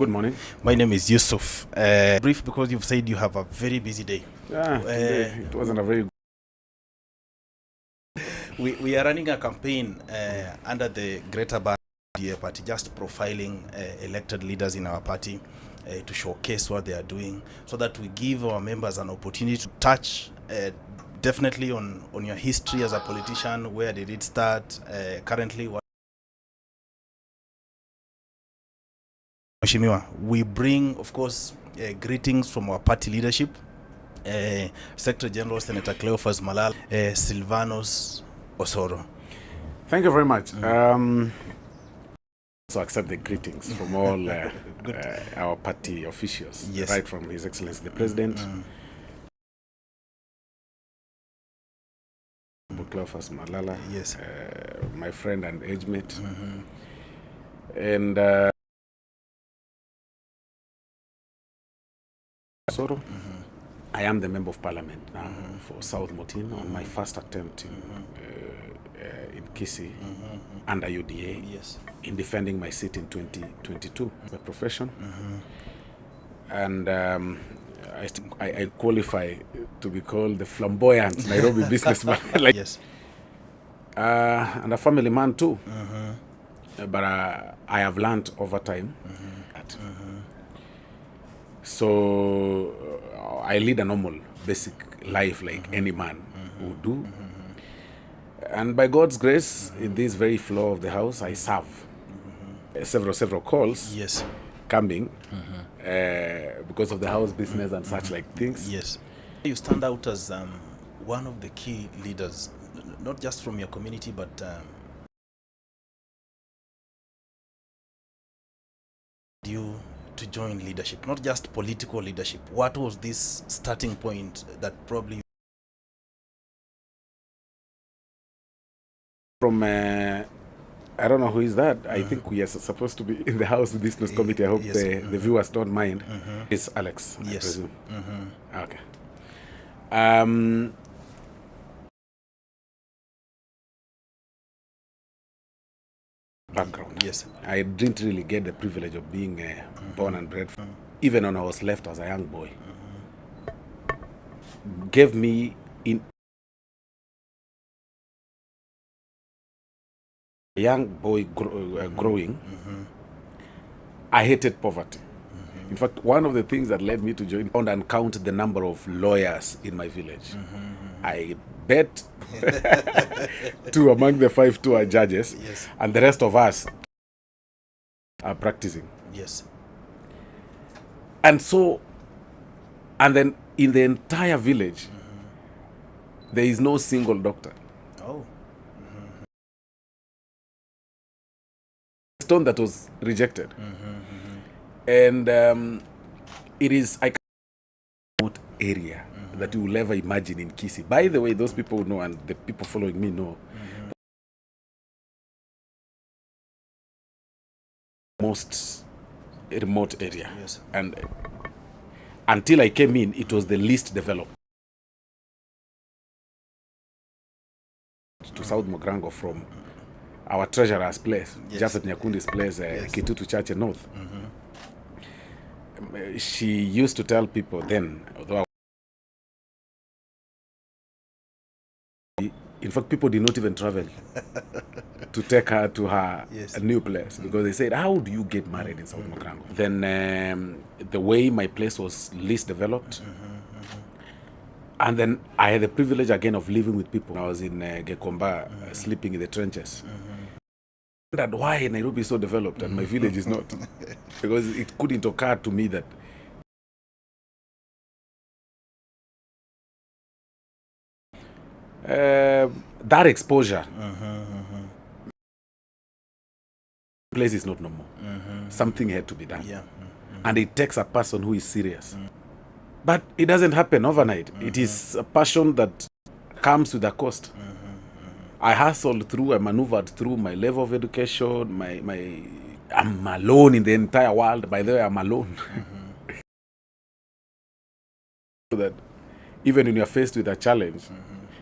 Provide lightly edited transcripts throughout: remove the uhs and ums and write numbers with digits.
Good morning. My name is Yusuf. Brief because you've said you have a very busy day. Today it wasn't a very good. We are running a campaign under the Greater Bar Party, just profiling elected leaders in our party to showcase what they are doing, so that we give our members an opportunity to touch definitely on your history as a politician. Where did it start? Currently, what Mheshimiwa, we bring, of course, greetings from our party leadership, Secretary General Senator Cleophas Malala, Silvanus Osoro. Thank you very much. So accept the greetings from all our party officials, Yes. right from His Excellency the President, Cleophas Malala, Yes. my friend and age mate, and Osoro. I am the Member of Parliament now for South Motin on my first attempt in Kisii under UDA Yes. in defending my seat in 2022. My profession, and I qualify to be called the flamboyant Nairobi businessman. Yes. And a family man too. But I have learned over time. So I lead a normal, basic life like any man would do. And by God's grace, in this very floor of the house, I serve. Several calls Yes. coming because of the house business and such like things. Yes. You stand out as one of the key leaders, not just from your community, but you to join leadership, not just political leadership. What was this starting point that probably From I don't know who is that. I think we are supposed to be in the house business committee. I hope Yes. the viewers don't mind. It's Alex, I Yes. presume. Okay. Background. Yes. I didn't really get the privilege of being born and bred, even when I was left as a young boy. Gave me in a young boy growing. I hated poverty. In fact, one of the things that led me to join and count the number of lawyers in my village. I bet two among the 5 are judges, Yes. and the rest of us are practicing. Yes. And so, and then in the entire village, there is no single doctor. Oh. Stone that was rejected. And it is a remote area that you will ever imagine in Kisii. By the way, those people know, and the people following me know, most remote area. Yes. And until I came in, it was the least developed. To South Mogrango from our treasurer's place, Yes. Jafet Nyakundi's place, Yes. Kitutu Church North. She used to tell people then, although in fact people did not even travel to take her to her Yes. new place, because they said, how do you get married in South Mogrango? Then the way my place was least developed, and then I had the privilege again of living with people. I was in Gekomba, sleeping in the trenches. Wondered why Nairobi is so developed and my village is not, because it couldn't occur to me that that exposure place is not normal. Something had to be done. Yeah. And it takes a person who is serious. But it doesn't happen overnight. It is a passion that comes with a cost. I hustled through, I maneuvered through my level of education, I'm alone in the entire world. By the way, I'm alone. So that even when you're faced with a challenge,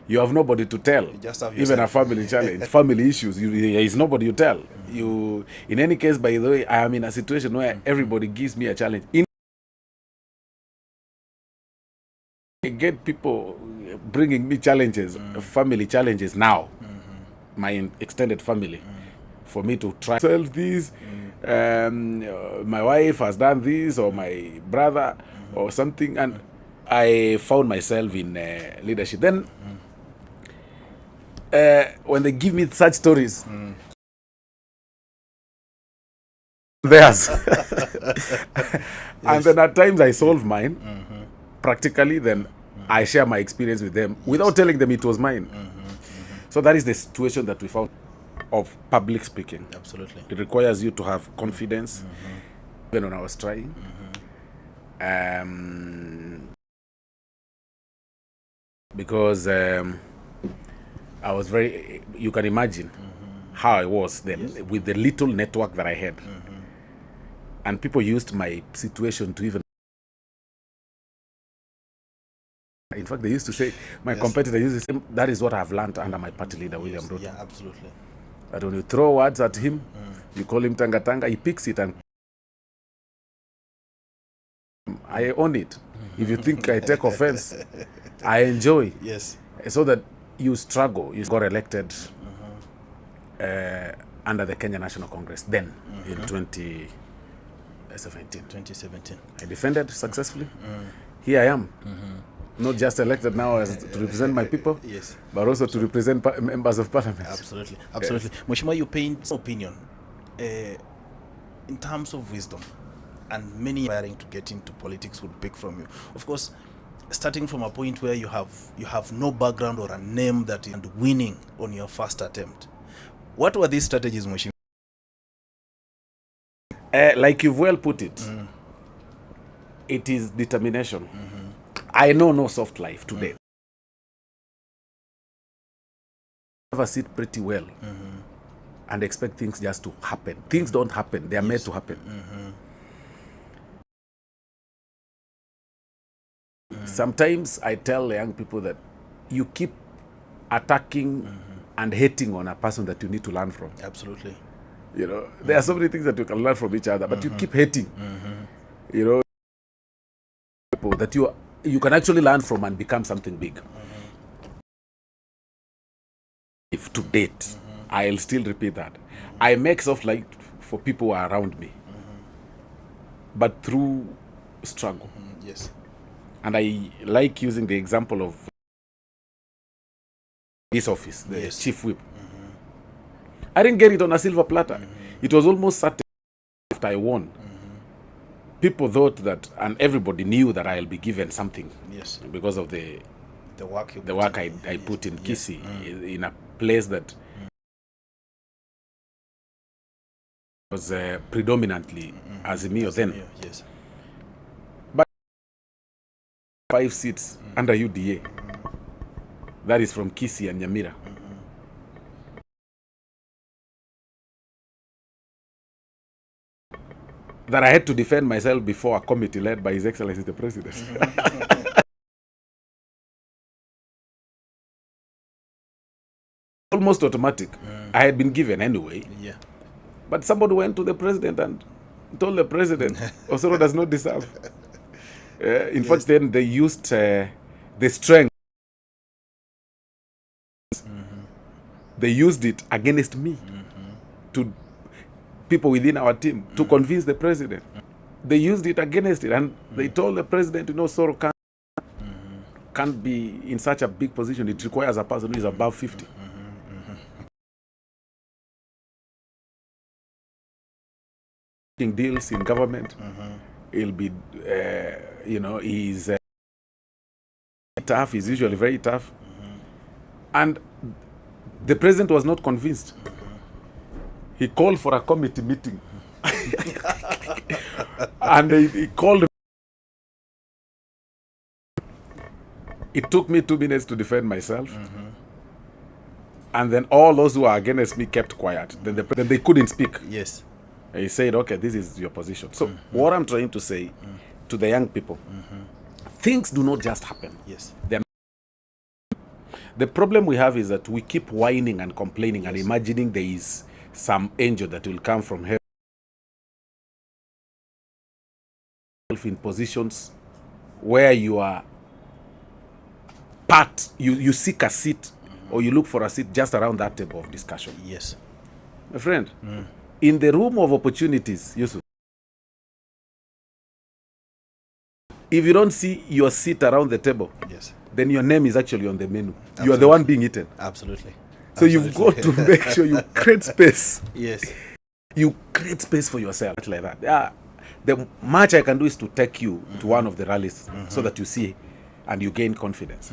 you have nobody to tell. You just have Even a yourself. family challenge, family issues, there is nobody you tell. You, in any case, by the way, I am in a situation where everybody gives me a challenge. I get people bringing me challenges, family challenges now, my extended family, for me to try solve this. My wife has done this, or my brother, or something, and I found myself in leadership. Then, when they give me such stories, theirs, and then at times I solve mine practically. Then I share my experience with them without telling them it was mine. So that is the situation that we found of public speaking. Absolutely. It requires you to have confidence, even when I was trying. Because I was very, you can imagine how I was then with the little network that I had. And people used my situation to even, in fact, they used to say, my competitor used to say, that is what I've learned under my party leader, William Ruto. Yeah, absolutely. That when you throw words at him, you call him Tanga Tanga, he picks it and I own it. If you think I take offense, I enjoy. Yes. So that you struggle. You got elected under the Kenya National Congress then in 2017. 2017. I defended successfully. Here I am. Not just elected now as to represent my people, Yes. but also to represent members of parliament. Absolutely. Absolutely. Mheshimiwa, you paint opinion in terms of wisdom, and many aspiring to get into politics would pick from you. Of course, starting from a point where you have no background or a name that is, and winning on your first attempt. What were these strategies, Mheshimiwa? Like you've well put it, it is determination. I know no soft life today. Ever sit pretty well and expect things just to happen. Things don't happen. They are made to happen. Sometimes I tell young people that you keep attacking and hating on a person that you need to learn from. Absolutely. You know, there are so many things that you can learn from each other, but you keep hating. You know, people that you can actually learn from and become something big. If to date, I'll still repeat that. I make soft light for people who are around me, but through struggle. Yes. And I like using the example of this office, the chief whip. I didn't get it on a silver platter. It was almost certain after I won. People thought that, and everybody knew that I'll be given something. Yes. Because of the work I put in Kisii, in a place that was predominantly Azimio then. Yes. But 5 seats under UDA. That is from Kisii and Nyamira. That I had to defend myself before a committee led by His Excellency the President. Almost automatic. I had been given anyway. Yeah. But somebody went to the president and told the president, Osoro does not deserve. In fact, then they used the strength. They used it against me to people within our team to convince the president. They used it against it, and they told the president, you know, Osoro can't be in such a big position. It requires a person who is above 50. Deals in government, he'll be, you know, he's tough. He's usually very tough, and the president was not convinced. He called for a committee meeting, and he called. It took me 2 minutes to defend myself, and then all those who are against me kept quiet. Then they couldn't speak. Yes. He said, okay, this is your position. So what I'm trying to say to the young people, things do not just happen. Yes. The problem we have is that we keep whining and complaining and imagining there is some angel that will come from heaven in positions where you are you seek a seat or you look for a seat just around that table of discussion. Yes. My friend, in the room of opportunities, Yusuf, if you don't see your seat around the table, Yes. then your name is actually on the menu. You are Absolutely. the one being eaten. Absolutely. So you've got to make sure you create space. Yes. You create space for yourself like that. Yeah. The much I can do is to take you to one of the rallies so that you see and you gain confidence.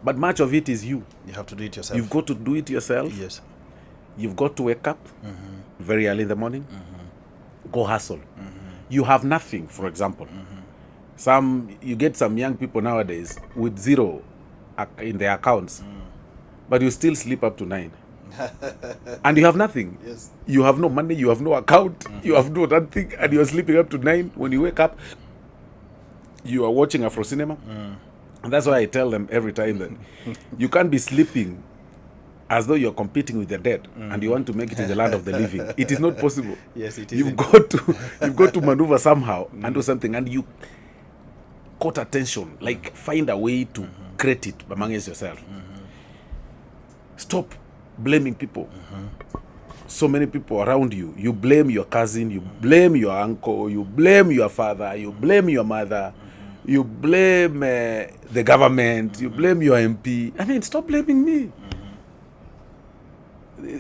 But much of it is you. You have to do it yourself. You've got to do it yourself. Yes. You've got to wake up very early in the morning. Go hustle. You have nothing, for example. You get some young people nowadays with zero in their accounts, but you still sleep up to 9. And you have nothing. Yes. You have no money, you have no account, you have no nothing, and you're sleeping up to 9. When you wake up, you are watching Afro cinema. And that's why I tell them every time that you can't be sleeping as though you're competing with the dead and you want to make it in the land of the living. It is not possible. Yes, it You've isn't. got to maneuver somehow and do something, and you caught attention, like find a way to create it amongst yourself. Stop blaming people. So many people around you. You blame your cousin, you blame your uncle, you blame your father, you blame your mother, you blame the government, you blame your MP. I mean, stop blaming me.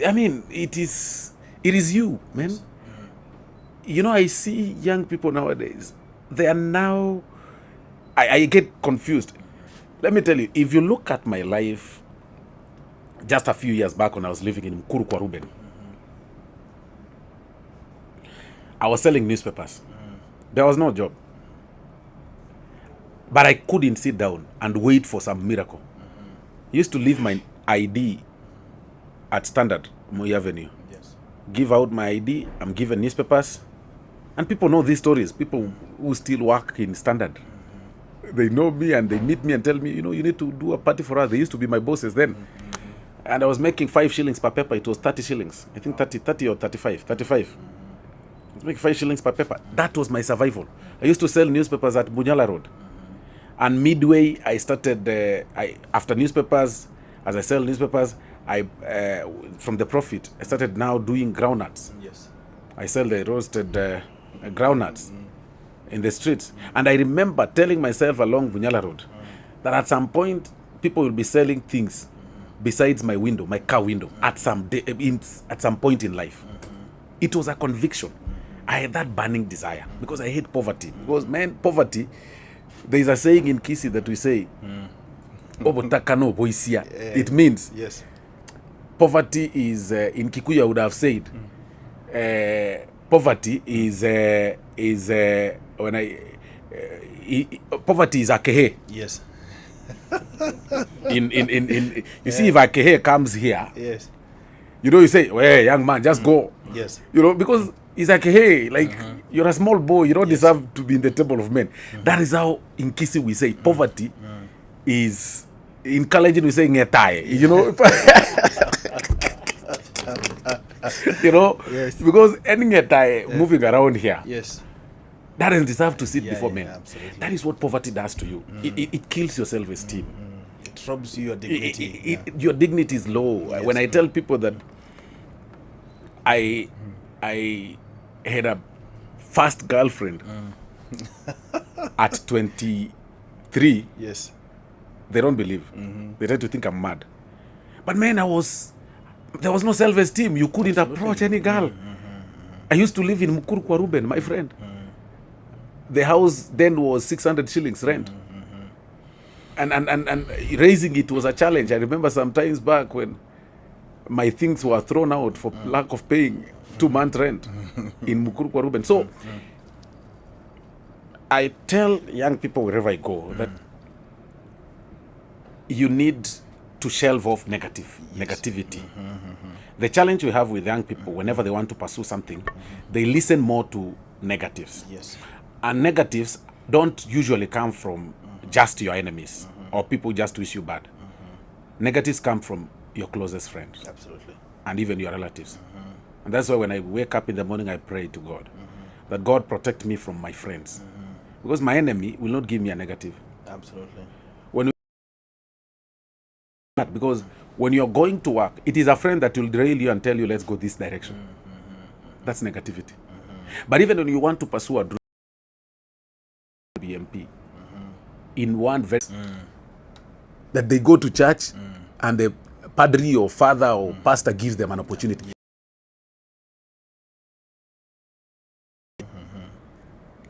I mean, it is you, man. You know, I see young people nowadays. They are now. I get confused. Let me tell you, if you look at my life just a few years back when I was living in Mukuru kwa Ruben, I was selling newspapers. There was no job. But I couldn't sit down and wait for some miracle. I used to leave my ID at Standard, Moi Avenue. Yes. Give out my ID, I'm given newspapers. And people know these stories. People who still work in Standard. They know me and they meet me and tell me, you know, you need to do a party for us. They used to be my bosses then. And I was making 5 shillings per paper. It was 30 shillings. I think 30 or 35. I was making 5 shillings per paper. That was my survival. I used to sell newspapers at Bunyala Road. And midway, I started, after newspapers, as I sell newspapers, from the profit, I started now doing groundnuts. Yes. I sell the roasted groundnuts in the streets. And I remember telling myself along Bunyala Road that at some point, people will be selling things besides my window, my car window, at some point in life. It was a conviction. I had that burning desire because I hate poverty. Because, man, poverty, there is a saying in Kisi that we say, Obotakano boisia. It means Yes. poverty is, in Kikuyu I would have said, poverty is poverty is akehe. Yes. In you see, if akehe comes here, Yes. you know, you say, hey, young man, just go. Yes. You know, because it's like, hey, like, you're a small boy, you don't deserve to be in the table of men. That is how in Kisi we say poverty is, in Kalenjin we say ngetai, you know. You know, Yes. because any ngetai moving around here, Yes. that doesn't deserve to sit Yeah, before yeah, men. absolutely. That is what poverty does to you. It kills your self-esteem. It robs you your dignity. Your dignity is low. When I tell people that I had a first girlfriend at 23, Yes. they don't believe. They try to think I'm mad. But man, there was no self-esteem. You couldn't approach any girl. I used to live in Mukuru kwa Ruben, my friend. The house then was 600 shillings rent. And raising it was a challenge. I remember sometimes back when my things were thrown out for lack of paying 2-month rent in Mukuru kwa Ruben. So I tell young people wherever I go that you need to shelve off negativity. The challenge we have with young people, whenever they want to pursue something, they listen more to negatives. Yes. And negatives don't usually come from just your enemies or people just wish you bad. negatives come from your closest friends Absolutely. and even your relatives. And that's why when I wake up in the morning, I pray to God that God protect me from my friends. Because my enemy will not give me a negative. Absolutely. Because when you're going to work, it is a friend that will derail you and tell you, let's go this direction. That's negativity. But even when you want to pursue a dream, BMP, in one verse, that they go to church and the padre or father or pastor gives them an opportunity.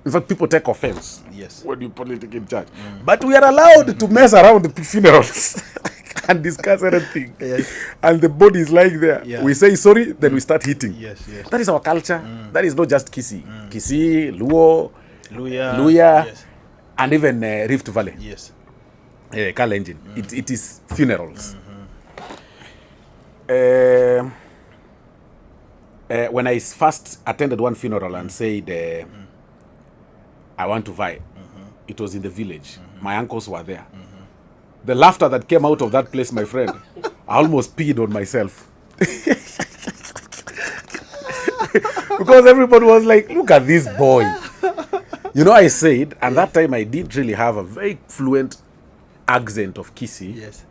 In fact, people take offense Yes. when you politic in church. But we are allowed to mess around the funerals and discuss anything. Yes. And the body is lying there. Yeah. We say sorry, then we start hitting. Yes, yes. That is our culture. That is not just Kisii. Kisii, Luo, Luya, Yes. and even Rift Valley. Yes. Kalenjin. It is funerals. When I first attended one funeral and said, I want to vie, it was in the village. My uncles were there. The laughter that came out of that place, my friend, I almost peed on myself. Because everybody was like, look at this boy. You know, I said, and that time I didn't really have a very fluent accent of Kisii. Yes.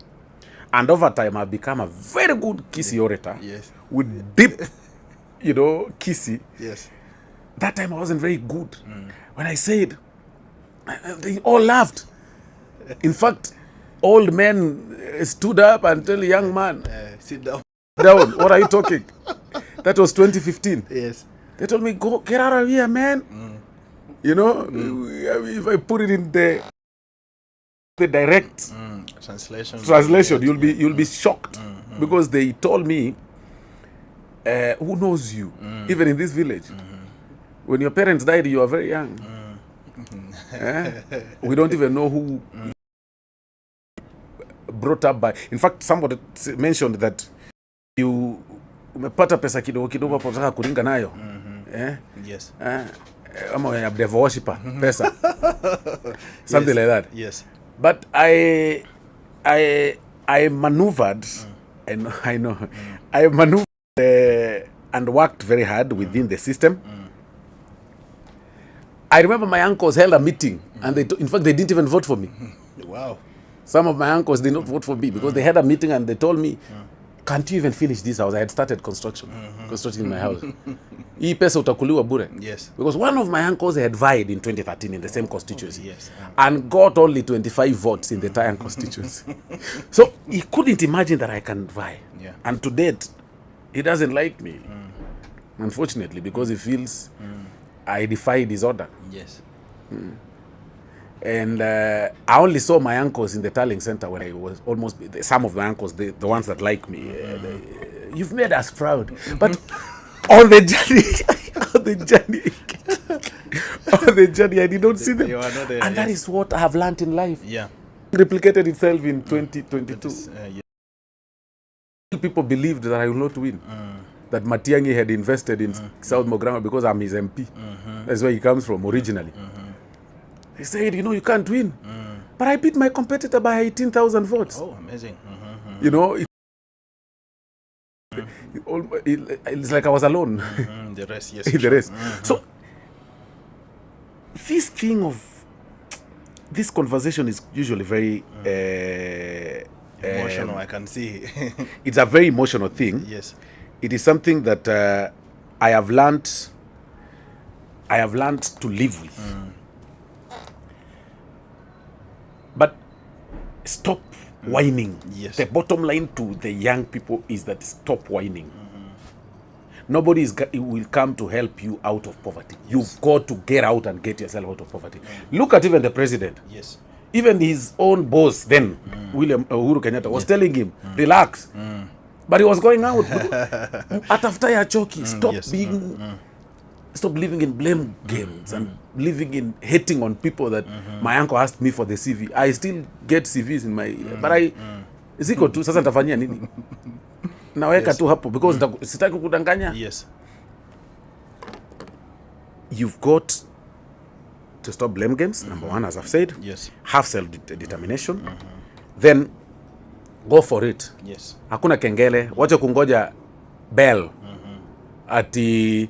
And over time, I've become a very good Kisii orator. Yes. With deep, Kisii. Yes. That time I wasn't very good. When I said, they all laughed. In fact, old men stood up and tell a young man, Sit down. down, what are you talking? That was 2015. Yes. They told me, go, get out of here, man. If I put it in the direct translation, you'll be shocked. Because they told me, who knows you, even in this village? When your parents died, you were very young. We don't even know who brought up by. In fact, somebody mentioned that you umepata pesa kidogo kidogo hapo unataka kuringa nayo. Yes. Ama ya devil worshipper pesa. Something like that. Yes. But I maneuvered, and I know, I maneuvered and worked very hard within the system. I remember my uncles held a meeting, and in fact, they didn't even vote for me. Wow. Some of my uncles did not vote for me because they had a meeting and they told me, can't you even finish this house? I had started constructing my house. Hii pesa utakuliwa bure. Yes. Because one of my uncles had vied in 2013 in the same constituency. Yes. And got only 25 votes in the entire constituency. So he couldn't imagine that I can vie. Yeah. And to date, he doesn't like me. Unfortunately, because he feels I defied his order. Yes. And I only saw my uncles in the Tarling Center when I was almost, some of my uncles, the ones that like me, you've made us proud. But on the journey, I did not see them. You are not there, and that is what I have learned in life. Yeah. Replicated itself in 2022. Yeah. People believed that I will not win. That Matiang'i had invested in South Mogrango because I'm his MP. That's where he comes from originally. He said, you can't win. But I beat my competitor by 18,000 votes. Oh, amazing. It's like I was alone. The rest, yes. The rest. So, this conversation is usually very emotional, I can see. It's a very emotional thing. Yes. It is something that I have learned to live with. But stop whining. Yes. The bottom line to the young people is that stop whining. Nobody will come to help you out of poverty. Yes. You've got to get out and get yourself out of poverty. Look at even the president. Yes. Even his own boss then, Uhuru Kenyatta, was telling him, relax. But he was going out. After ya choki, stop stop living in blame games and living in hating on people that my uncle asked me for the CV. I still get CVs in my but ziko tu sasa nitafanyia nini? Naweka tu hapo because sitaki kudanganya. Yes. You've got to stop blame games, number one, as I've said. Yes. Have self-determination. Then go for it. Yes. Hakuna kengele, wacha kungoja bell. Ati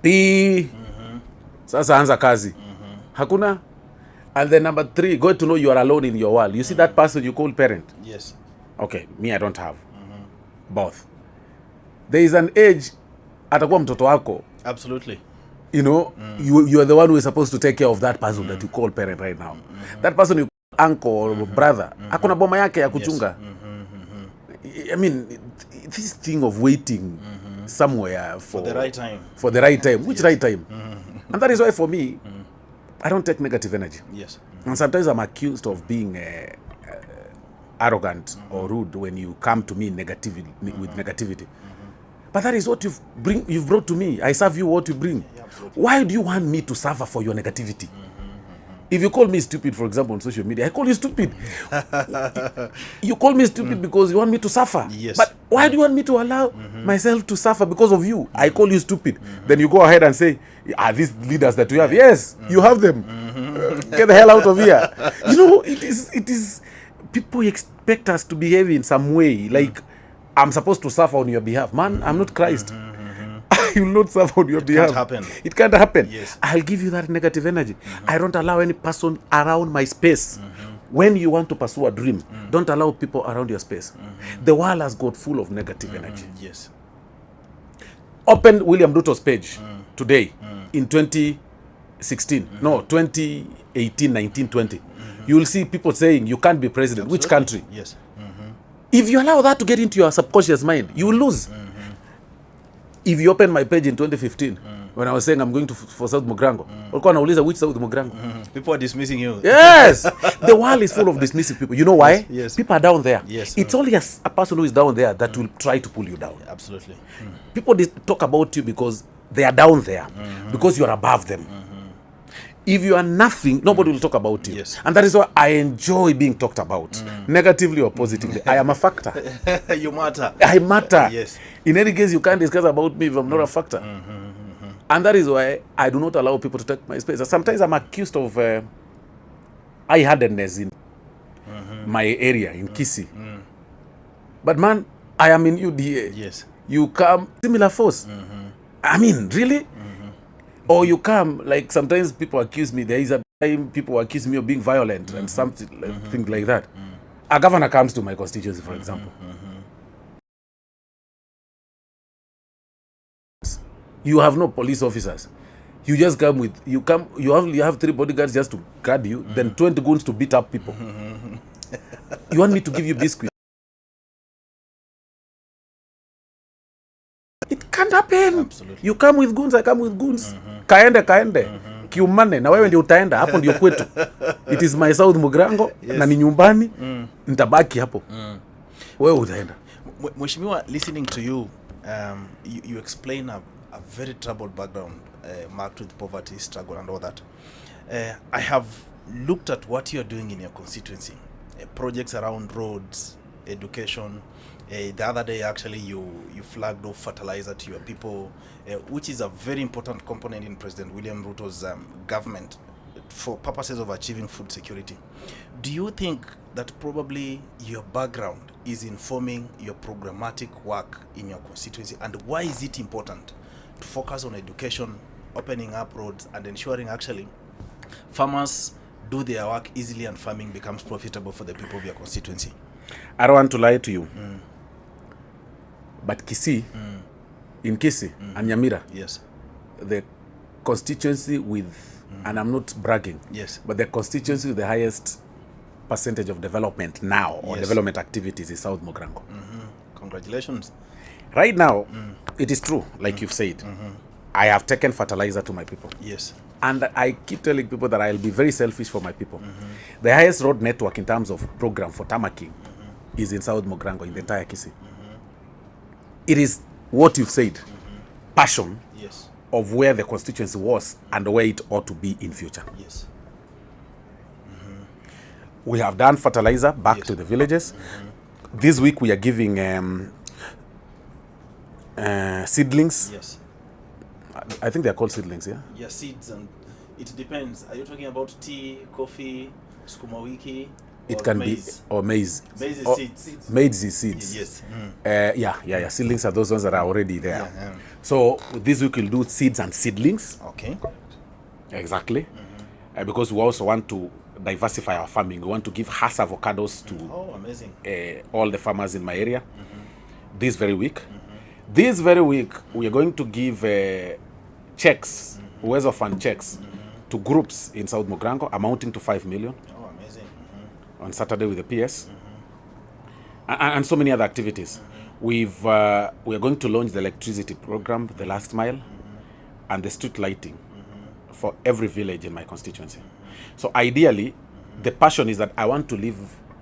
P sasa anza kazi. Hakuna. And then number 3, go to know you are alone in your world. You see that person you call parent? Yes. Okay, me I don't have both. There is an age atakuwa mtoto wako. Absolutely. You know, you are the one who is supposed to take care of that person that you call parent right now. That person you call uncle or brother, hakuna boma yake ya kuchunga. I mean, this thing of waiting somewhere for the right time. For the right time. Which right time? And that is why for me, I don't take negative energy. Yes. And sometimes I'm accused of being arrogant or rude when you come to me with negativity. But that is what you've brought to me. I serve you what you bring. Yeah, why do you want me to suffer for your negativity? If you call me stupid, for example, on social media, I call you stupid. You call me stupid because you want me to suffer. Yes. But why do you want me to allow myself to suffer because of you? I call you stupid. Then you go ahead and say, these leaders that we have, yes, you have them. Get the hell out of here. You know, it is people expect us to behave in some way, like I'm supposed to suffer on your behalf. Man, I'm not Christ. I will not suffer on your behalf. Can't happen. It can't happen. Yes. I'll give you that negative energy. I don't allow any person around my space. When you want to pursue a dream, don't allow people around your space. The world has got full of negative energy. Yes. Open William Ruto's page today in 2016. No, 2018, 19, 20. You will see people saying you can't be president. Absolutely. Which country? Yes. If you allow that to get into your subconscious mind, you will lose. If you open my page in 2015, when I was saying I'm going for South Mugrango, walikuwa nauliza which South Mugrango? People are dismissing you. Yes! The world is full of dismissive people. You know why? Yes. People are down there. Yes. It's only a person who is down there that will try to pull you down. Absolutely. People talk about you because they are down there, because you are above them. If you are nothing, nobody will talk about you. Yes. And that is why I enjoy being talked about, negatively or positively. I am a factor. You matter. I matter. Yes. In any case, you can't discuss about me if I'm not a factor. And that is why I do not allow people to take my space. Sometimes I'm accused of high-handedness in my area, in Kisii. But man, I am in UDA. Yes. You come, similar force. I mean, really? Or you come, like sometimes people accuse me, there is a time people accuse me of being violent and something things like that. A governor comes to my constituency, for example. You have no police officers. You just come with, you have 3 bodyguards just to guard you, then 20 goons to beat up people. You want me to give you biscuits? It can't happen. Absolutely. You come with goons, I come with goons. Kaende. Kiumane, na wewe ndio utaenda, hapo ndio kwetu. It is my South Mugrango, na ni nyumbani, nitabaki hapo. Wewe utaenda. Mheshimiwa, listening to you, you explain a very troubled background marked with poverty, struggle and all that. I have looked at what you're doing in your constituency. Projects around roads, education. The other day, actually, you flagged off fertilizer to your people, which is a very important component in President William Ruto's government for purposes of achieving food security. Do you think that probably your background is informing your programmatic work in your constituency? And why is it important to focus on education, opening up roads, and ensuring actually farmers do their work easily and farming becomes profitable for the people of your constituency? I don't want to lie to you. But Kisii, in Kisii and Nyamira, Yes. the constituency with, and I'm not bragging, Yes. but the constituency with the highest percentage of development now, or Yes. development activities, is South Mugrango. Congratulations. Right now, it is true, like you've said. I have taken fertilizer to my people. Yes. And I keep telling people that I'll be very selfish for my people. The highest road network in terms of program for tarmacking is in South Mugrango, in the entire Kisii. It is what you've said, passion Yes. of where the constituency was and where it ought to be in future. Yes. We have done fertilizer back to the villages. This week we are giving seedlings. Yes. I think they're called seedlings, yeah? Yeah, seeds, and it depends. Are you talking about tea, coffee, sukuma wiki? It Or can maize? be, or maize. Maize is Or- seeds. Maize is seeds. Yes. Yeah. Seedlings are those ones that are already there. Yeah. So this week we'll do seeds and seedlings. Okay. Exactly. Because we also want to diversify our farming. We want to give Hass avocados to Oh, amazing. all the farmers in my area this very week. This very week, we are going to give checks, Uwezo Fund checks, to groups in South Mogrango amounting to 5 million Oh, amazing. on Saturday with the PS, and so many other activities. We are going to launch the electricity program, the last mile, and the street lighting for every village in my constituency. So ideally, the passion is that I want to leave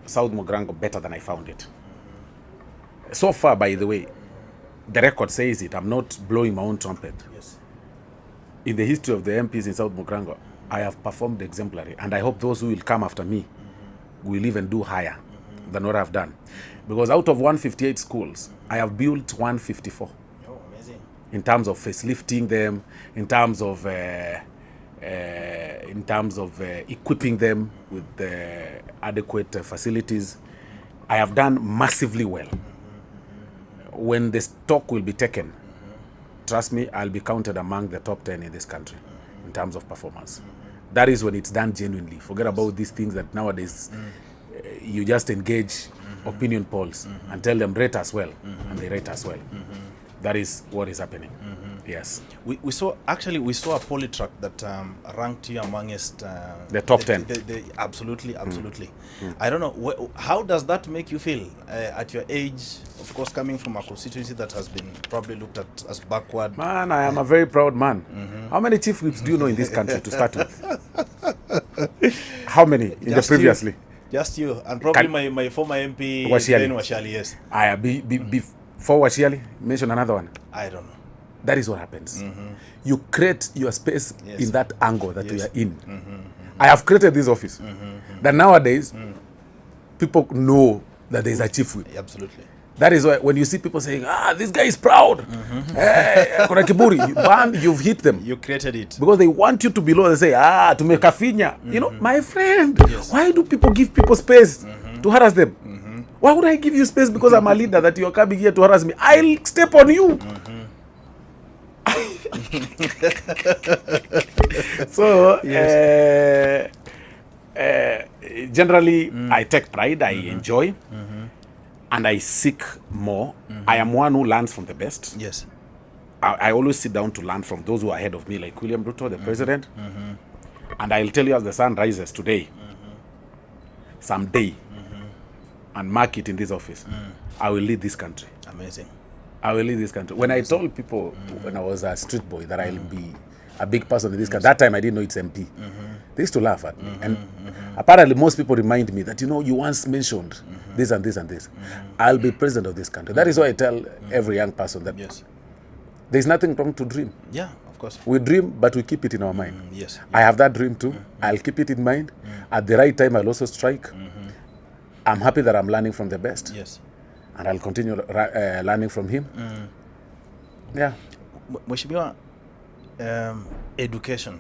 South Mogrango better than I found it. So far, by the way, the record says it. I'm not blowing my own trumpet. Yes. In the history of the MPs in South Mogrango, I have performed exemplary, and I hope those who will come after me will even do higher than what I've done. Because out of 158 schools, I have built 154 Oh, amazing. in terms of facelifting them, in terms of equipping them with adequate facilities. I have done massively well. When the stock will be taken, trust me, I'll be counted among the top 10 in this country in terms of performance. That is when it's done genuinely. Forget about these things that nowadays you just engage opinion polls and tell them rate us well, and they rate us well. That is what is happening. Yes. We saw a Polytrack that ranked you amongst The top 10. Absolutely. I don't know how does that make you feel at your age, of course, coming from a constituency that has been probably looked at as backward. Man, I am a very proud man. How many chief whips do you know in this country to start with? How many in the previously? Just you, and probably my former MP Washiali. Ben Washiali, yes. Before Washiali, mention another one. I don't know. That is what happens. You create your space Yes. in that angle that we are in. I have created this office. That nowadays, people know that there is a chief whip. Absolutely. That is why when you see people saying, this guy is proud. Hey, kuna kiburi, you've hit them. You created it. Because they want you to be low. They say, tumekafinya. You know, my friend, why do people give people space to harass them? Why would I give you space because I'm a leader that you're coming here to harass me? I'll step on you. So, generally, I take pride, I enjoy, and I seek more. I am one who learns from the best. Yes. I always sit down to learn from those who are ahead of me, like William Ruto, the president. And I'll tell you, as the sun rises today, someday, and mark it in this office, I will lead this country. Amazing. I will lead this country. When I told people when I was a street boy that I'll be a big person in this country, that time I didn't know it's MP. They used to laugh at me. And apparently most people remind me that, you once mentioned this and this and this. I'll be president of this country. That is why I tell every young person that Yes. there's nothing wrong to dream. Yeah, of course. We dream, but we keep it in our mind. Yes. I have that dream too. I'll keep it in mind. At the right time, I'll also strike. I'm happy that I'm learning from the best. Yes. And I'll continue learning from him. Yeah. Mheshimiwa, education.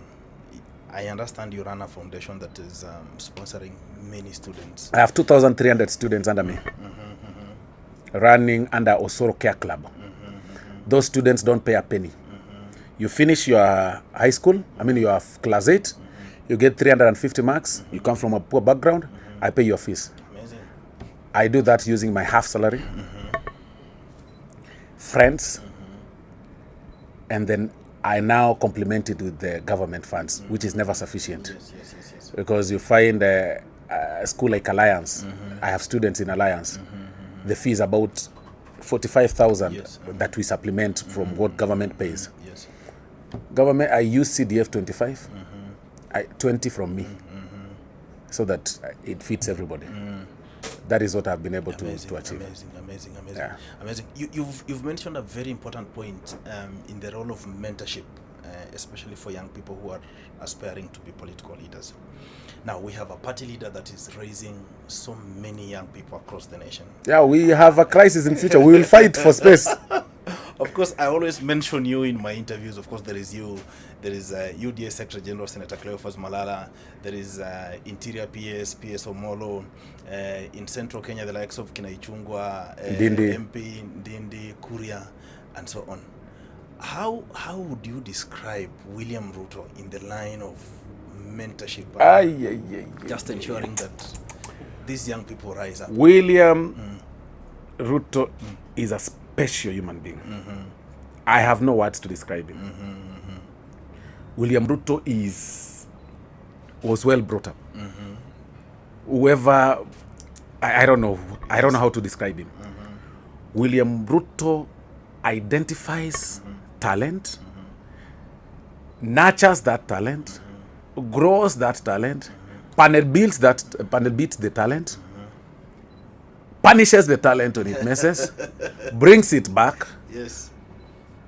I understand you run a foundation that is sponsoring many students. I have 2,300 students under me, running under Osoro Care Club. Those students don't pay a penny. You finish your high school, your class 8, you get 350 marks, you come from a poor background, I pay your fees. Amazing. I do that using my half salary, friends, and then I now complement it with the government funds, which is never sufficient. Yes. Because you find a school like Alliance, I have students in Alliance, the fee is about 45,000 Yes. that we supplement from what government pays. Yes. Government, I use CDF 25, 20 from me, so that it fits everybody. That is what I've been able to achieve. Amazing. Yeah. Amazing. You've mentioned a very important point in the role of mentorship, especially for young people who are aspiring to be political leaders. Now, we have a party leader that is raising so many young people across the nation. Yeah, we have a crisis in future. We will fight for space. Of course, I always mention you in my interviews. Of course, there is you. There is UDA Secretary General Senator Cleophas Malala. There is Interior PS Omolo. In Central Kenya, the likes of Kina Ichung'wah, MP Ndindi, Kuria, and so on. How would you describe William Ruto in the line of mentorship? Just ensuring that these young people rise up. William Ruto is a special human being. I have no words to describe him. William Ruto was well brought up. Whoever, I don't know how to describe him. William Ruto identifies talent, nurtures that talent, grows that talent, panel beats the talent, punishes the talent when it messes, brings it back, Yes.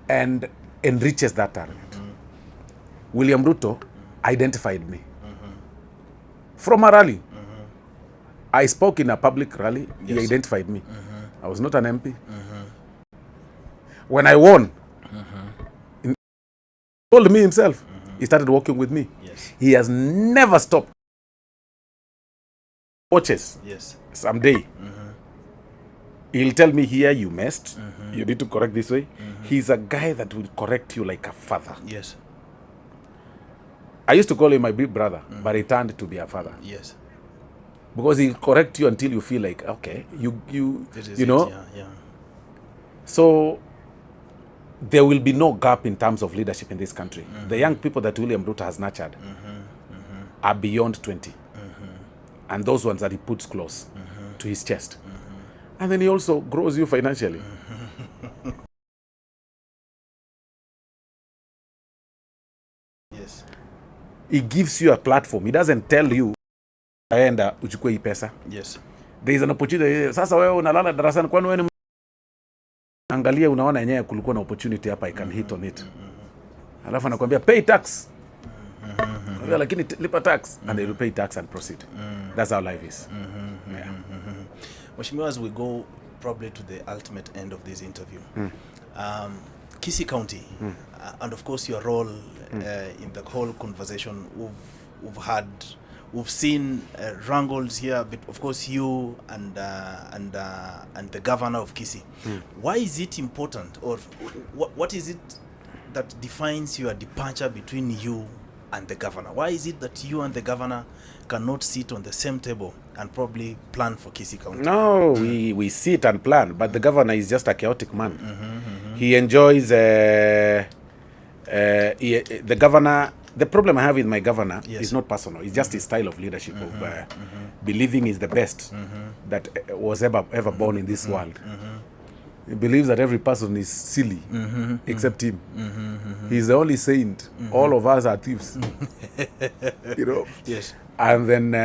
and enriches that talent. William Ruto identified me from a rally. I spoke in a public rally. He identified me. I was not an MP. When I won, he told me himself. He started working with me. Yes. He has never stopped. Watches. Yes. Someday, he'll tell me, here you messed. You need to correct this way. He's a guy that will correct you like a father. Yes. I used to call him my big brother, but he turned to be a father. Yes. Because he'll correct you until you feel like, okay, This is you it, know. Yeah. So there will be no gap in terms of leadership in this country. The young people that William Ruto has nurtured are beyond 20. And those ones that he puts close to his chest. And then he also grows you financially. Yes. He gives you a platform. He doesn't tell you, aenda uchukue hii pesa. Yes. There is an opportunity. Sasa wewe unalala darasani, kwani wewe angalia, unaona yenyewe kulikuwa na opportunity hapa, I can hit on it. Alafu anakuambia pay tax. Lakini lipa tax, and they will pay tax and proceed. That's how life is. Yeah. Mheshimiwa, as we go probably to the ultimate end of this interview, Kisii County, and of course your role in the whole conversation, we've seen wrangles here, but of course you and the governor of Kisii. Why is it important, or what is it that defines your departure between you and the governor? Why is it that you and the governor cannot sit on the same table and probably plan for Kisii County? No, we sit and plan, but the governor is just a chaotic man. He enjoys the governor. The problem I have with my governor is not personal. It's just his style of leadership of believing he's the best that was ever born in this world. He believes that every person is silly except him. He's the only saint. All of us are thieves. You know? Yes. And then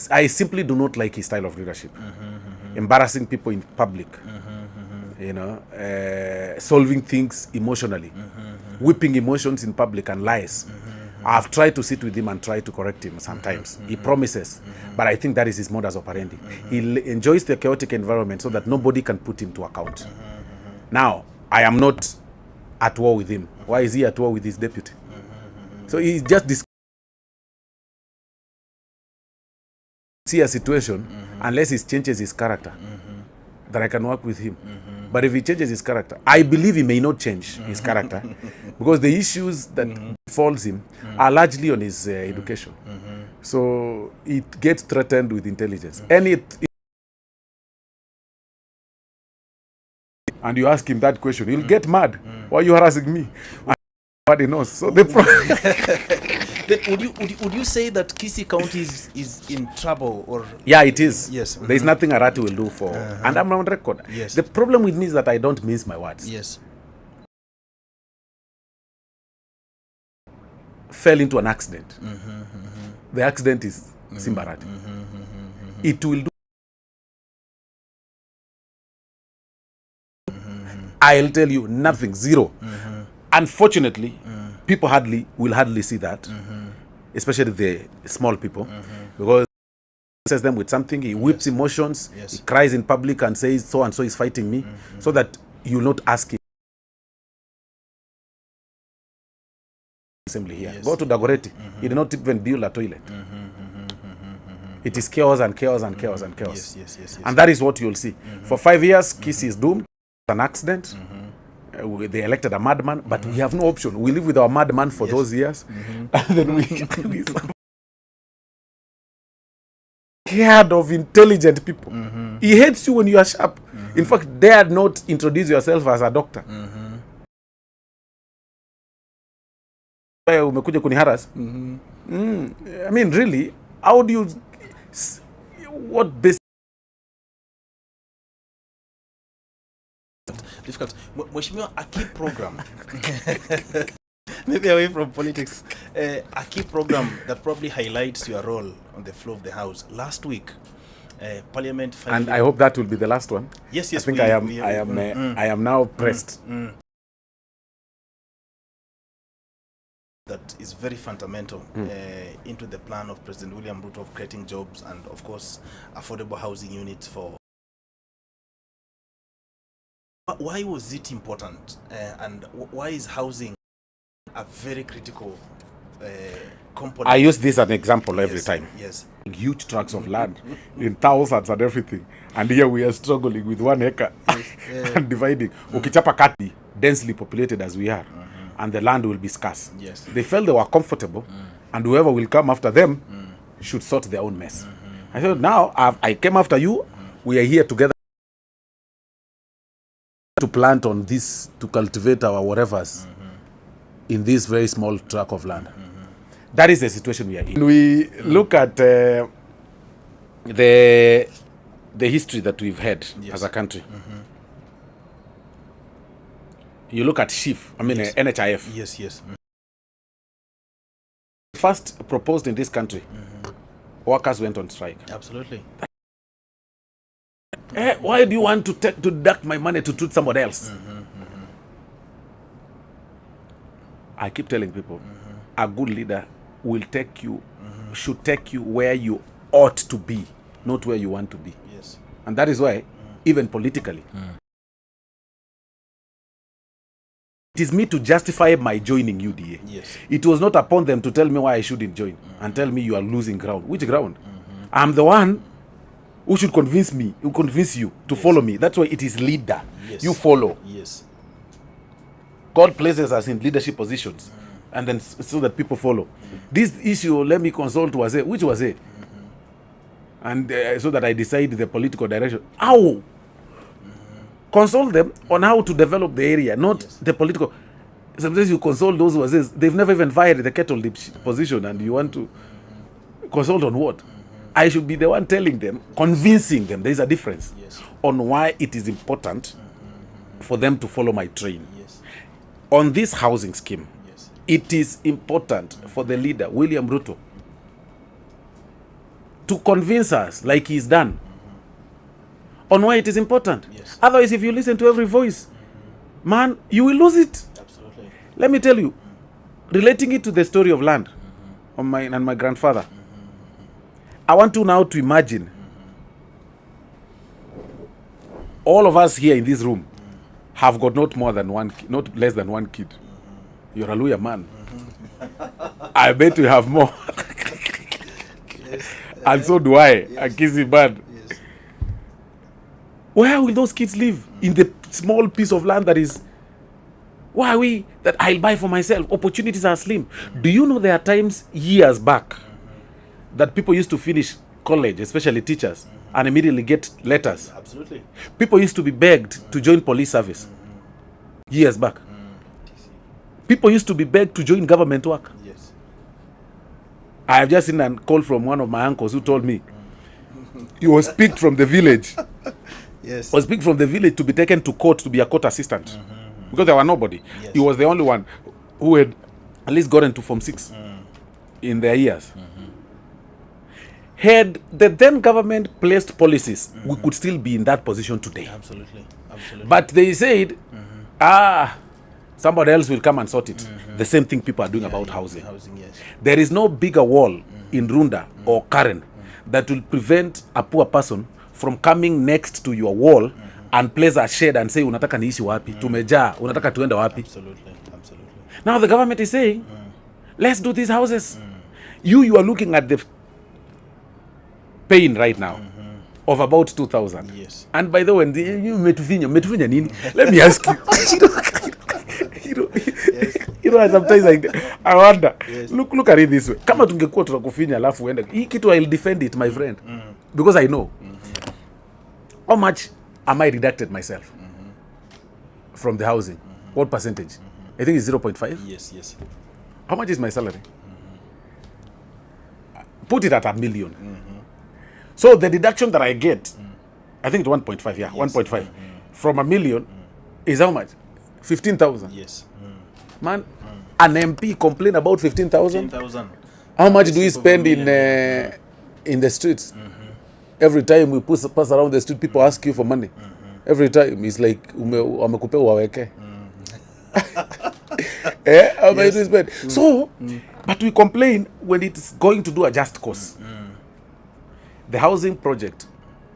I simply do not like his style of leadership. Embarrassing people in public. You know, solving things emotionally. Whipping emotions in public and lies. I've tried to sit with him and try to correct him sometimes. He promises, but I think that is his modus operandi. He enjoys the chaotic environment so that nobody can put him to account. Now, I am not at war with him. Why is he at war with his deputy? So he just see a situation unless he changes his character that I can work with him. But if he changes his character, I believe he may not change his character because the issues that falls him are largely on his education. So it gets threatened with intelligence. And and you ask him that question, he'll get mad. Why are you harassing me? Nobody knows. So the would you say that Kisii County is in trouble, or? Yeah, it is. Yes. There is nothing Arati will do for, and I'm on record. Yes. The problem with me is that I don't mince my words. Yes. Fell into an accident. The accident is Simbarati. It will do. I'll tell you nothing, zero. Unfortunately, people will hardly see that, especially the small people, because he says them with something, he whips emotions, he cries in public and says so and so is fighting me, so that you'll not ask him. assembly here. Yes. Go to Dagoretti. He did not even build a toilet. It is chaos and chaos and chaos and chaos. Yes. And that is what you'll see. For 5 years, Kisii is doomed. It's an accident. They elected a madman, but we have no option. We live with our madman for those years. And then we scared of intelligent people. He hates you when you are sharp. In fact, dare not introduce yourself as a doctor. Umekuja kuniharas. I mean, really, how do you... What basic... Difficult. Mheshimiwa, a key program, maybe away from politics, a key program that probably highlights your role on the floor of the House. Last week, Parliament finally... And I hope that will be the last one. Yes, I think I am now pressed. That is very fundamental into the plan of President William Ruto of creating jobs and, of course, affordable housing units for... Why was it important, and why is housing a very critical component? I use this as an example every time. Yes. Huge tracts of land in thousands and everything, and here we are struggling with 1 acre and dividing. Ukichapa kati, densely populated as we are, and the land will be scarce. Yes. They felt they were comfortable, and whoever will come after them should sort their own mess. I said, now I came after you. We are here together to plant on this, to cultivate our whatevers in this very small tract of land. That is the situation we are in. We look at the history that we've had as a country. You look at SHIF, NHIF. Yes. First proposed in this country, workers went on strike. Absolutely. Why do you want to deduct my money to treat somebody else? I keep telling people, a good leader will take you, should take you where you ought to be, not where you want to be. Yes. And that is why, even politically, it is me to justify my joining UDA. Yes. It was not upon them to tell me why I shouldn't join and tell me you are losing ground. Which ground? I'm the one who should convince you to follow me. That's why it is leader. Yes. You follow. Yes. God places us in leadership positions, and then so that people follow. This issue, let me consult Wazee. Which Wazee? And so that I decide the political direction. How? Consult them on how to develop the area, not the political. Sometimes you consult those Wazees, they've never even fired the kettle dip position, and you want to consult on what? I should be the one telling them, convincing them there is a difference on why it is important for them to follow my train. Yes. On this housing scheme, it is important for the leader, William Ruto, to convince us, like he's done, on why it is important. Yes. Otherwise, if you listen to every voice, man, you will lose it. Absolutely. Let me tell you, relating it to the story of land of my grandfather, I want to now to imagine all of us here in this room have got not less than one kid. You're a lawyer man. I bet you have more. And so do I, a Kisii man. Yes. Where will those kids live? In the small piece of land that is... Why are we that I'll buy for myself? Opportunities are slim. Do you know there are times years back that people used to finish college, especially teachers, and immediately get letters? Absolutely. People used to be begged to join police service years back. People used to be begged to join government work. Yes. I have just seen a call from one of my uncles who told me he was picked from the village. Yes. Was picked from the village to be taken to court to be a court assistant. Because there were nobody. Yes. He was the only one who had at least gotten to Form 6 in their years. Had the then government placed policies, we could still be in that position today. Absolutely. But they said, somebody else will come and sort it. The same thing people are doing about housing. Yes. There is no bigger wall in Runda or Karen that will prevent a poor person from coming next to your wall and place a shed and say, unataka niishi wapi? Tumejaa, unataka tuenda wapi? Absolutely. Now the government is saying, Let's do these houses. You are looking at the pain right now of about 2,000. Yes. And by the way, umetufinya nini? Let me ask you. You know, sometimes I wonder. Yes. Look at it this way. Kama tungekuwa tunakufinya alafu uende. Hii kitu I'll defend it, my friend. Because I know. How much am I deducted myself from the housing? What percentage? I think it's 0.5. Yes, yes. How much is my salary? Put it at $1 million. So the deduction that I get, I think it's 1.5. Yeah, 1.5 from $1 million is how much? 15,000. Yes. Man, an MP complain about 15,000. 10,000. How much do we spend in the streets? Every time we pass around the street, people ask you for money. Every time it's like wamekupe waweke. How much do we spend? So, but we complain when it's going to do a just cause. The housing project,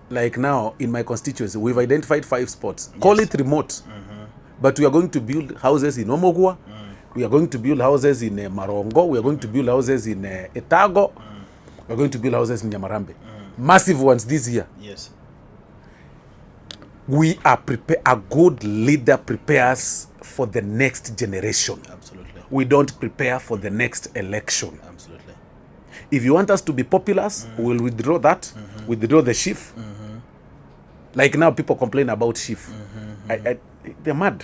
like now in my constituency, we've identified 5 spots. Call it remote, but we are going to build houses in Omogwa. We are going to build houses in Marongo. We are going to build houses in Etago. We are going to build houses in Nyamarambe. Massive ones this year. Yes. We are prepared. A good leader prepares for the next generation. Absolutely. We don't prepare for the next election. Absolutely. If you want us to be populous, we'll withdraw that. Withdraw the chief. Like now, people complain about chief. They're mad.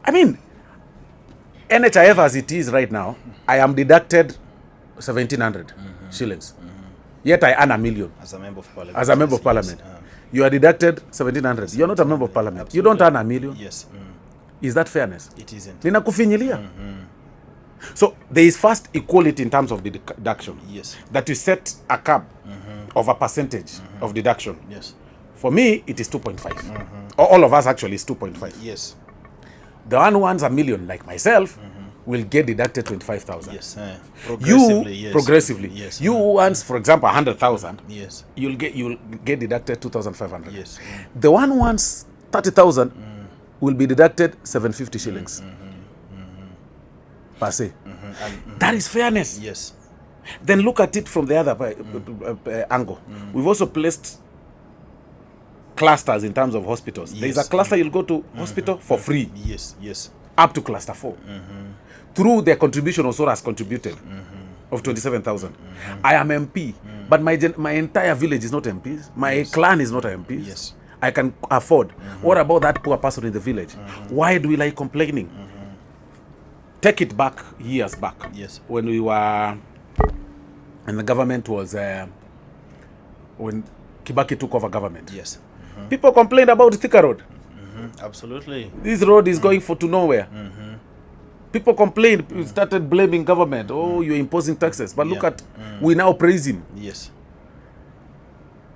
I mean, NHIF as it is right now, I am deducted 1,700 shillings. Yet I earn $1 million. As a member of parliament. As a member of parliament. You are deducted 1,700. You're not a member of parliament. You don't earn $1 million. Yes. Is that fairness? It isn't. Ninakufinyilia. So there is first equality in terms of the deduction. Yes. That you set a cap of a percentage of deduction. Yes. For me, it is 2.5. Or all of us actually is 2.5. Yes. The one who earns $1 million, like myself, will get deducted 25,000. Yes. You Yes. progressively. Yes. You who earns, for example, 100,000. Yes. You'll get deducted 2,500. Yes. The one who earns 30,000 will be deducted 750 shillings per se. That is fairness. Yes. Then look at it from the other angle. We've also placed clusters in terms of hospitals. There is a cluster you'll go to hospital for free. Yes. Yes. Up to cluster 4. Through their contribution, also has contributed of 27,000. I am MP, but my entire village is not MPs. My clan is not MPs. Yes. I can afford. What about that poor person in the village? Why do we like complaining? Take it back years back. Yes. When we were, and the government was, when Kibaki took over government. Yes. People complained about Thika Road. Absolutely. This road is going to nowhere. People complained, started blaming government. Oh, you're imposing taxes. But look at, we now praise him. Yes.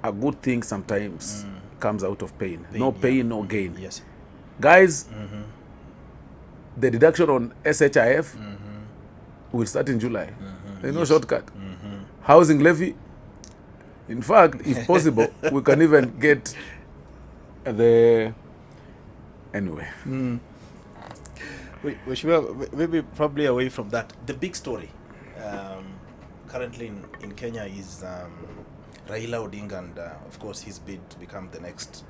A good thing sometimes comes out of pain. No pain, no gain. Yes. Guys, the deduction on SHIF will start in July. There's no shortcut. Housing levy, in fact, if possible, we can even get the... Anyway. We should maybe probably away from that. The big story currently in Kenya is Raila Odinga, and of course his bid to become the next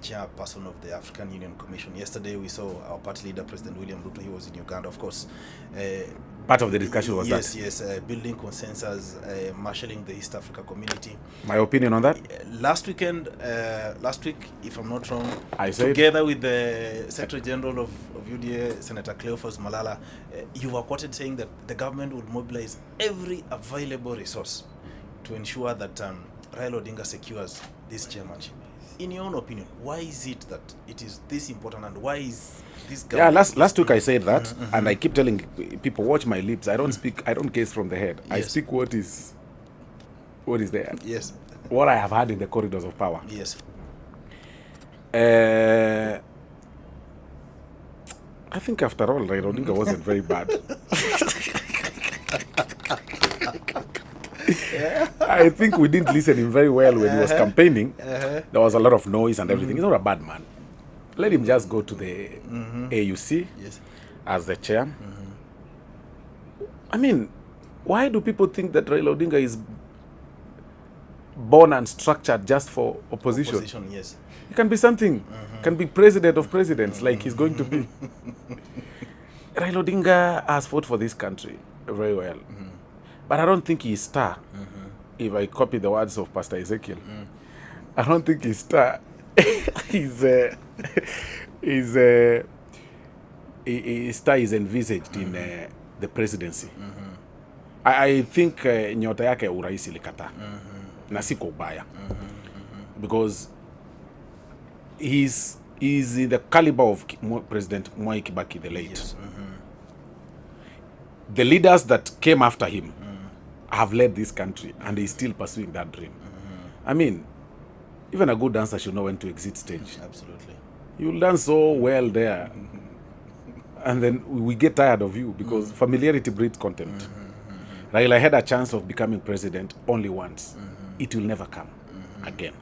chairperson of the African Union Commission. Yesterday we saw our party leader, President William Ruto. He was in Uganda, of course. Part of the discussion was that. Yes, building consensus, marshalling the East Africa community. My opinion on that? Last week, if I'm not wrong, I said, together with the Secretary General of UDA, Senator Cleophas Malala, you were quoted saying that the government would mobilize every available resource to ensure that Raila Odinga secures this chairmanship. In your own opinion, why is it that it is this important, and why is this government... Yeah, last week I said that, and I keep telling people, watch my lips. I don't speak, I don't case from the head. Yes. I speak what is there. Yes. What I have had in the corridors of power. Yes. I think after all, Raila Odinga wasn't very bad. I think we didn't listen him very well when he was campaigning. There was a lot of noise and everything. He's not a bad man. Let him just go to the AUC Yes. as the chair. I mean, why do people think that Raila Odinga is born and structured just for opposition? Opposition, yes. He can be something. Can be president of presidents, like he's going to be. Raila Odinga has fought for this country very well. But I don't think he's star. If I copy the words of Pastor Ezekiel, I don't think he's star. His star is envisaged in the presidency. I think nyota yake ya urais ilikata. Na si kwa ubaya. Because he's in the caliber of President Mwai Kibaki the late. Yes. The leaders that came after him have led this country, and he's still pursuing that dream. I mean, even a good dancer should know when to exit stage. Absolutely. You'll dance so well there, and then we get tired of you because familiarity breeds contempt. Raila had a chance of becoming president only once. It will never come again.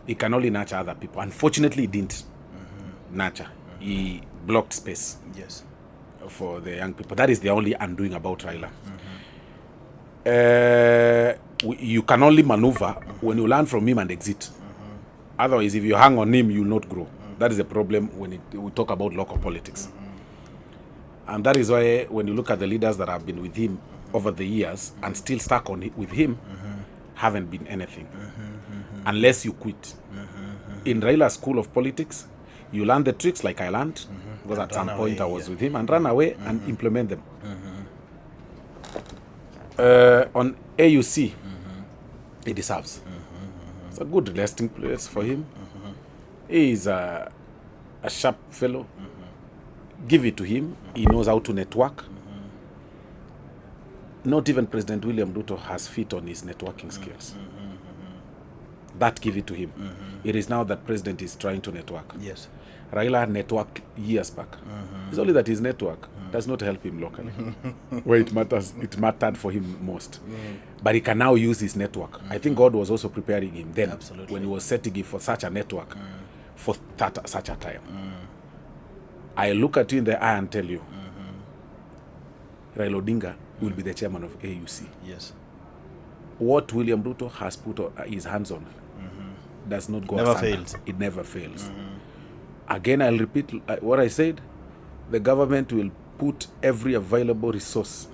He can only nurture other people. Unfortunately, he didn't nurture. He blocked space Yes. for the young people. That is the only undoing about Raila. You can only maneuver when you learn from him and exit. Otherwise, if you hang on him, you will not grow. That is the problem when we talk about local politics. And that is why when you look at the leaders that have been with him over the years and still stuck on with him, haven't been anything. Unless you quit. In Raila's school of politics, you learn the tricks like I learned, because at some point I was with him, and run away and implement them. On AUC, he deserves. It's a good resting place for him. He is a sharp fellow. Give it to him. He knows how to network. Not even President William Ruto has fit on his networking skills. That give it to him. It is now that president is trying to network. Yes. Raila networked years back. It's only that his network does not help him locally. Where it matters, it mattered for him most. But he can now use his network. I think God was also preparing him then. Absolutely. When he was setting him for such a network, for such a time. I look at you in the eye and tell you, Raila Odinga will be the chairman of AUC. Yes. What William Ruto has put his hands on does not go Never asunder. fails. It never fails. Again, I'll repeat what I said. The government will put every available resource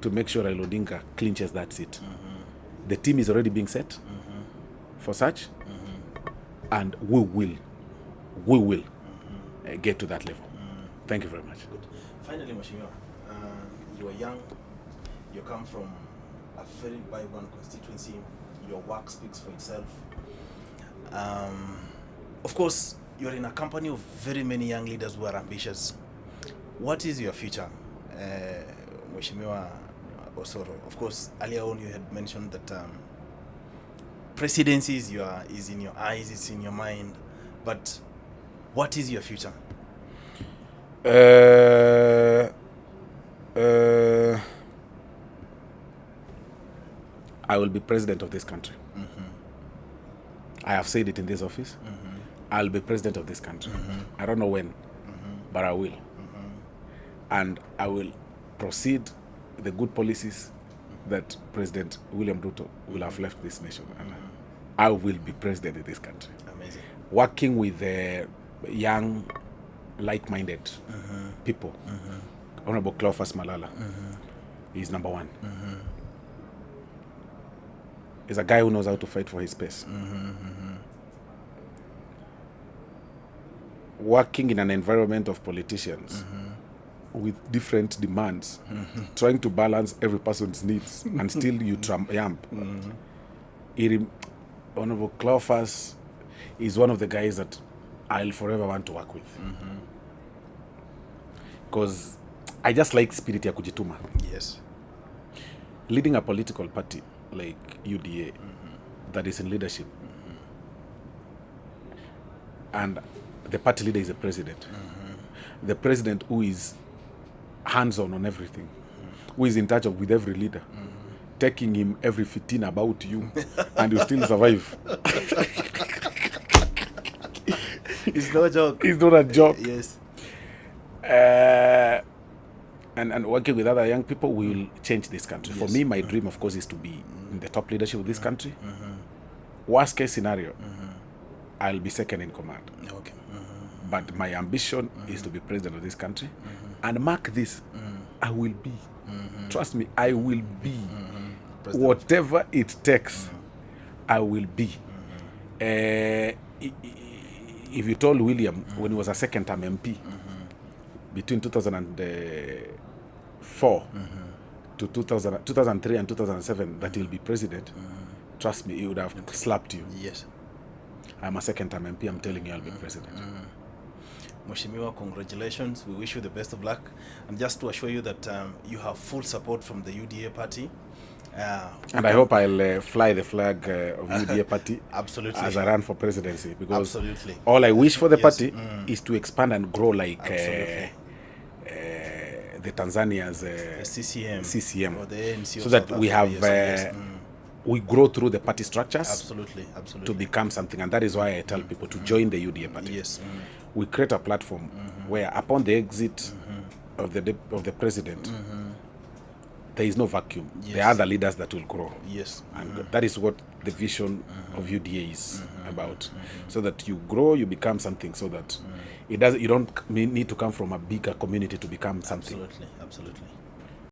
to make sure Raila Odinga clinches that seat. The team is already being set for such, and we will get to that level. Thank you very much. Good. Finally, Mheshimiwa, you are young. You come from a very vibrant constituency. Your work speaks for itself. Of course, you're in a company of very many young leaders who are ambitious. What is your future, Mheshimiwa Osoro? Of course, earlier on you had mentioned that presidency is in your eyes, it's in your mind. But what is your future? I will be president of this country. I have said it in this office. I'll be president of this country. I don't know when, but I will. And I will proceed the good policies that President William Ruto will have left this nation. And I will be president of this country. Amazing. Working with young, like-minded people. Honorable Cleophas Malala is number one. He's a guy who knows how to fight for his space. Working in an environment of politicians with different demands, trying to balance every person's needs, and still you triumph. Honorable Cleophas is one of the guys that I'll forever want to work with. Because I just like spirit ya kujituma. Yes. Leading a political party like UDA that is in leadership, and the party leader is the president. The president who is hands-on everything, who is in touch with every leader, taking him every 15 about you, and you still survive. It's no joke. It's not a joke. Yes. and working with other young people, we will change this country. For Yes. me, my dream, of course, is to be in the top leadership of this country. Worst case scenario, I'll be second in command. Okay. But my ambition is to be president of this country. And mark this, I will be. Trust me, I will be. President. Whatever it takes, I will be. If you told William when he was a second term MP between 2004 to 2003 and 2007 that he'll be president, trust me, he would have slapped you. Yes. I'm a second term MP, I'm telling you I'll be president. Mheshimiwa, congratulations. We wish you the best of luck. And just to assure you that you have full support from the UDA party. And I hope I'll fly the flag of UDA party Absolutely. as I run for presidency, because Absolutely. all I wish for the Yes. party is to expand and grow like Absolutely. the Tanzania's CCM. CCM, Or the ANC so of that South we Africa. have Yes. we grow through the party structures Absolutely. Absolutely. to become something, and that is why I tell people to join the UDA party. Yes. We create a platform where, upon the exit of the president, there is no vacuum. There are Yes. other leaders that will grow. Yes. And that is what the vision of UDA is about. So that you grow, you become something, so that you don't need to come from a bigger community to become something. Absolutely. Absolutely.